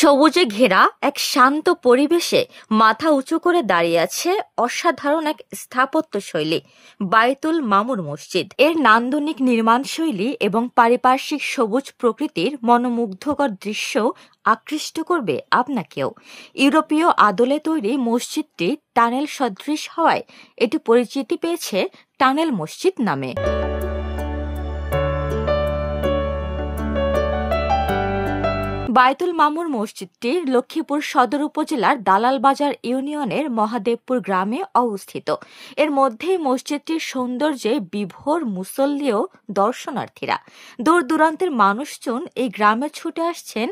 সবুজে ঘেরা এক শান্ত পরিবেশে মাথা উঁচু করে দাঁড়িয়ে আছে অসাধারণ এক স্থাপত্য শৈলী বায়তুল মামুর মসজিদ। এর নান্দনিক নির্মাণ শৈলী এবং পারিপার্শ্বিক সবুজ প্রকৃতির মনোমুগ্ধকর দৃশ্য আকৃষ্ট করবে আপনাকেও। ইউরোপীয় আদলে তৈরি মসজিদটি টানেল সদৃশ হওয়ায় এটি পরিচিতি পেয়েছে টানেল মসজিদ নামে। বায়তুল মামুর মসজিদটি লক্ষ্মীপুর সদর উপজেলার দালাল বাজার ইউনিয়নের মহাদেবপুর গ্রামে অবস্থিত। এর মধ্যেই মসজিদটির সৌন্দর্যে বিভোর মুসল্লি ও দর্শনার্থীরা। দূর দূরান্তের মানুষজন এই গ্রামে ছুটে আসছেন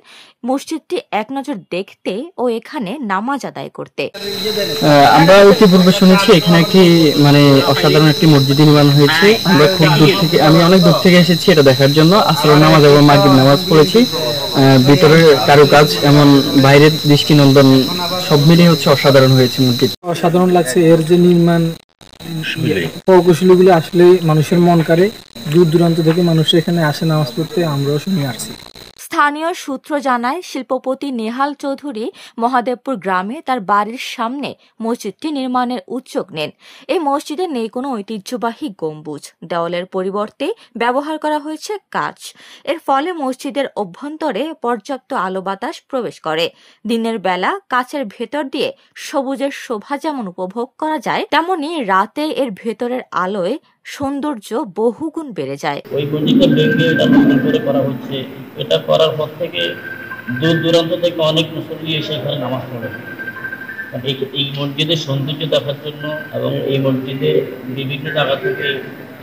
মসজিদটি এক নজর দেখতে ও এখানে নামাজ আদায় করতে। আমরা ইতিপূর্বে শুনেছি এখানে একটি অসাধারণ একটি মসজিদ নির্মাণ হয়েছে। আমরা আমি অনেক দূর থেকে এসেছি এটা দেখার জন্য। আসরের নামাজ এবং মাগরিব নামাজ পড়েছি। ভিতরের কারুকাজ এমন বাইরের দৃষ্টিনন্দন সব মিলিয়ে অসাধারণ হয়েছে মসজিদ। অসাধারণ লাগছে। এর যে নির্মাণ প্রকৌশলীগুলো আসলে মানুষের মন কাড়ে। দূর দূরান্ত থেকে মানুষ এখানে আসে নামাজ পড়তে, আমরাও শুনে আসছি। স্থানীয় সূত্র জানায়, শিল্পপতি নেহাল চৌধুরী মহাদেবপুর গ্রামে তার বাড়ির সামনে মসজিদটি নির্মাণের উদ্যোগ নেন। এই মসজিদে নেই কোনো ঐতিহ্যবাহী গম্বুজ, দেওয়ালের পরিবর্তে ব্যবহার করা হয়েছে কাঁচ। এর ফলে মসজিদের অভ্যন্তরে পর্যাপ্ত আলো বাতাস প্রবেশ করে। দিনের বেলা কাঁচের ভেতর দিয়ে সবুজের শোভা যেমন উপভোগ করা যায়, তেমনি রাতে এর ভেতরের আলোয় সৌন্দর্য বহুগুণ বেড়ে যায়। ওই মসজিদটা ভেঙে এটা নতুন করে করা হচ্ছে। এটা করার পর থেকে দূর দূরান্ত থেকে অনেক মুসল্লি এসে এখানে নামাজ পড়ে। এই মসজিদের সৌন্দর্য দেখার জন্য এবং এই মসজিদে বিভিন্ন জায়গা থেকে,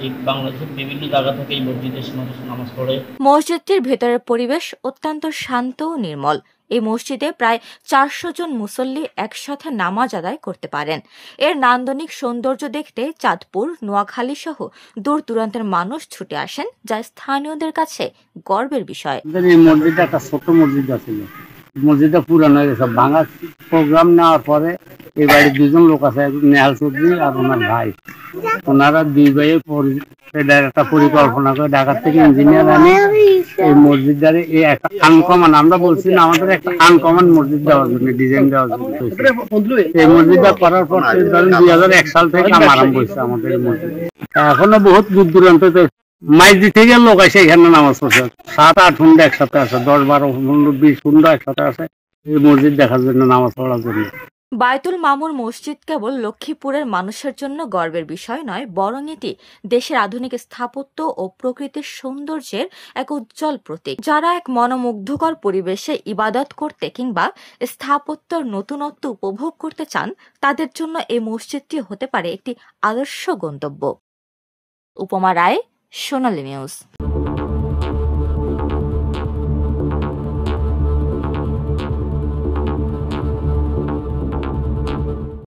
এই বাংলাদেশের বিভিন্ন জায়গা থেকে এই মসজিদে মানুষ নামাজ পড়ে। মসজিদটির ভেতরের পরিবেশ অত্যন্ত শান্ত ও নির্মল। এই মসজিদে প্রায় 400 জন মুসল্লি একসাথে নামাজ আদায় করতে পারেন। এর নান্দনিক সৌন্দর্য দেখতে চাঁদপুর, নোয়াখালী সহ দূর দূরান্তের মানুষ ছুটে আসেন, যা স্থানীয়দের কাছে গর্বের বিষয়। এই মসজিদটা একটা ছোট মসজিদ ছিল, মসজিদটা পুরানো হয়ে গেছে। ভাঙা প্রোগ্রাম নেওয়ার পরে এই বাড়ির দুজন লোক আছে, নেহাল চৌধুরী আর ওনার ভাই। ওনারা দুই ভাইয়ের একটা পরিকল্পনা করে ঢাকার থেকে ইঞ্জিনিয়ার আনি এই মসজিদটারে এই একটা আনকমন, আমরা বলছি না আমাদের একটা আনকমন মসজিদ দেওয়ার জন্য, ডিজাইন দেওয়ার জন্য। এই মসজিদটা করার পর ধরেন 2001 সাল থেকে কাম আরম্ভ হয়েছে আমাদের এই মসজিদ। এখনো বহুত দূর দূরান্ত মাইজি থেকে লোক আসে এখানে নামাজ পড়ছে। 7-8 হুন্ডা একসাথে আছে, 10-12 হুন্ডা 20 হুন্ডা একসাথে আছে এই মসজিদ দেখার জন্য, নামাজ পড়ার জন্য। বায়তুল মামুর মসজিদ কেবল লক্ষ্মীপুরের মানুষের জন্য গর্বের বিষয় নয়, বরং এটি দেশের আধুনিক স্থাপত্য ও প্রকৃতির সৌন্দর্যের এক উজ্জ্বল প্রতীক। যারা এক মনোমুগ্ধকর পরিবেশে ইবাদত করতে কিংবা স্থাপত্যর নতুনত্ব উপভোগ করতে চান, তাদের জন্য এই মসজিদটি হতে পারে একটি আদর্শ গন্তব্য। উপমা রায়, সোনালী নিউজ।